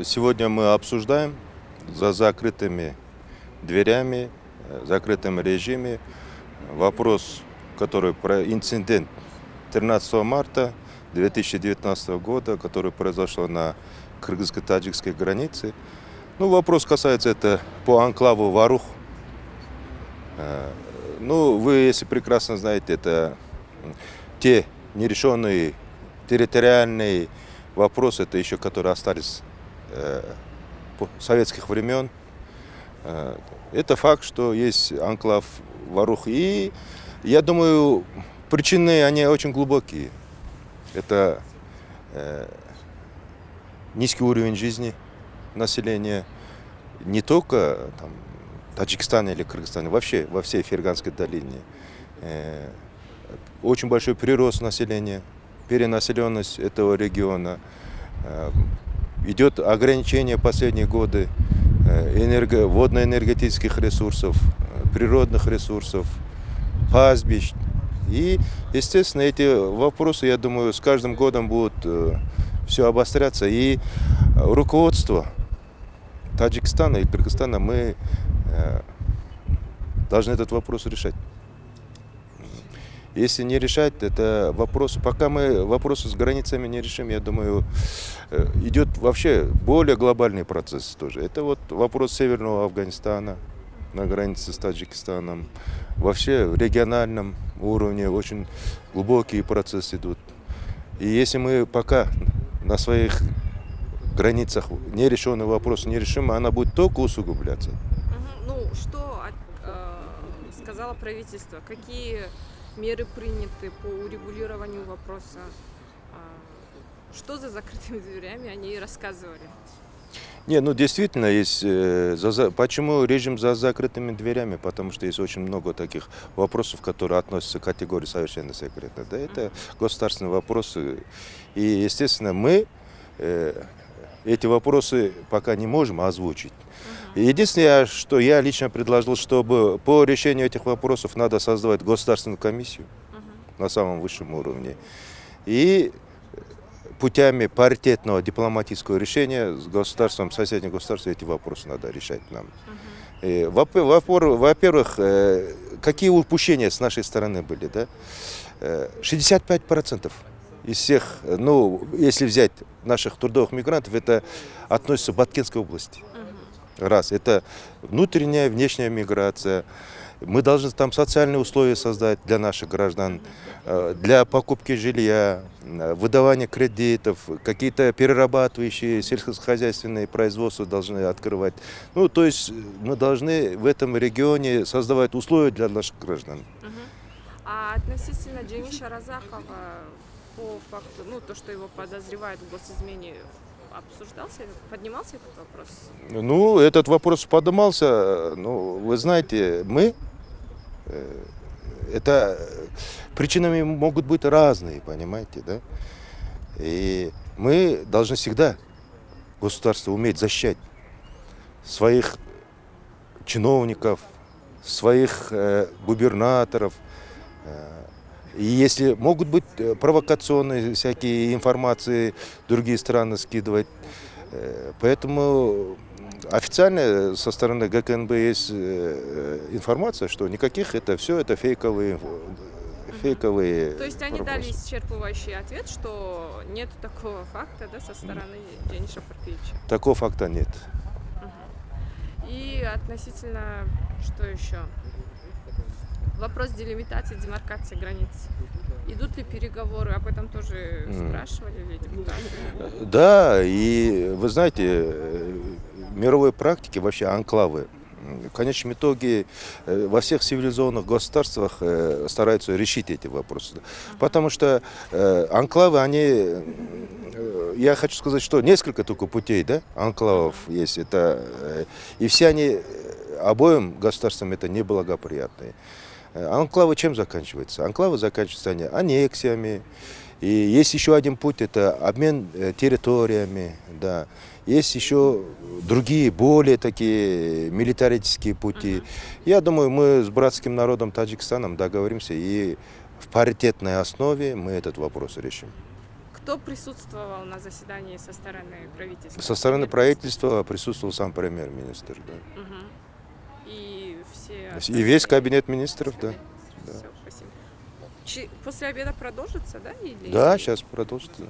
Сегодня мы обсуждаем за закрытыми дверями, закрытым режиме вопрос, который про инцидент 13 марта 2019 года, который произошел на кыргызско-таджикской границе. Ну, вопрос касается это по анклаву Варух. Ну, вы, если прекрасно знаете, это те нерешенные территориальные вопросы, это еще которые остались советских времен. Это факт, что есть анклав Варух. И я думаю, причины, они очень глубокие. Это низкий уровень жизни населения, не только там, Таджикистане или Кыргызстане, вообще во всей Ферганской долине. Очень большой прирост населения, перенаселенность этого региона. Идет ограничение последние годы водно-энергетических ресурсов, природных ресурсов, пастбищ. И, естественно, эти вопросы, я думаю, с каждым годом будут все обостряться. И руководство Таджикистана и Кыргызстана, мы должны этот вопрос решать. Если не решать, это вопрос, пока мы вопросы с границами не решим, я думаю, идет вообще более глобальный процесс тоже. Это вот вопрос Северного Афганистана на границе с Таджикистаном. Вообще в региональном уровне очень глубокие процессы идут. И если мы пока на своих границах нерешенный вопрос не решим, она будет только усугубляться. Ну, что сказала правительство? Какие меры приняты по урегулированию вопроса? Что за закрытыми дверями они рассказывали? Не, ну действительно есть. Почему режим за закрытыми дверями? Потому что есть очень много таких вопросов, которые относятся к категории совершенно секретно. Да, это государственные вопросы. И, естественно, мы эти вопросы пока не можем озвучить. Единственное, что я лично предложил, чтобы по решению этих вопросов надо создавать государственную комиссию на самом высшем уровне. И путями паритетного дипломатического решения с государством, соседним государством эти вопросы надо решать нам. Во-первых, какие упущения с нашей стороны были? Да? 65% из всех, ну, если взять наших трудовых мигрантов, это относится к Баткенской области. Раз, это внутренняя, внешняя миграция. Мы должны там социальные условия создать для наших граждан, для покупки жилья, выдавания кредитов, какие-то перерабатывающие сельскохозяйственные производства должны открывать. Ну, то есть мы должны в этом регионе создавать условия для наших граждан. А относительно Джемиша Разахова, по факту, ну, то, что его подозревают в госизмене, обсуждался, поднимался этот вопрос? Ну, этот вопрос поднимался. Ну, вы знаете, это причинами могут быть разные, понимаете, да? И мы должны всегда, государство, уметь защищать своих чиновников, своих губернаторов. И если могут быть провокационные всякие информации, другие страны скидывать. Поэтому официально со стороны ГКНБ есть информация, что никаких это все это фейковые. То есть они дали исчерпывающий ответ, что нет такого факта, да, со стороны Джениша Парпиевича? Такого факта нет. И относительно, что еще? Вопрос делимитации, демаркации границ. Идут ли переговоры? Об этом тоже спрашивали ли депутаты? Да, и вы знаете, в мировой практике вообще анклавы в конечном итоге во всех цивилизованных государствах стараются решить эти вопросы. Потому что анклавы, они, я хочу сказать, что несколько только путей, да, анклавов есть. И все они обоим государствам это неблагоприятные. Анклавы чем заканчиваются? Анклавы заканчиваются они аннексиями. И есть еще один путь, это обмен территориями. Да. Есть еще другие, более такие милитаристические пути. Я думаю, мы с братским народом Таджикистаном договоримся, и в паритетной основе мы этот вопрос решим. Кто присутствовал на заседании со стороны правительства? Со стороны Нет? правительства присутствовал сам премьер-министр. Да. Мгм. И все... И весь кабинет министров, да. Все, спасибо. После обеда продолжится, да? Или... Да, сейчас продолжится.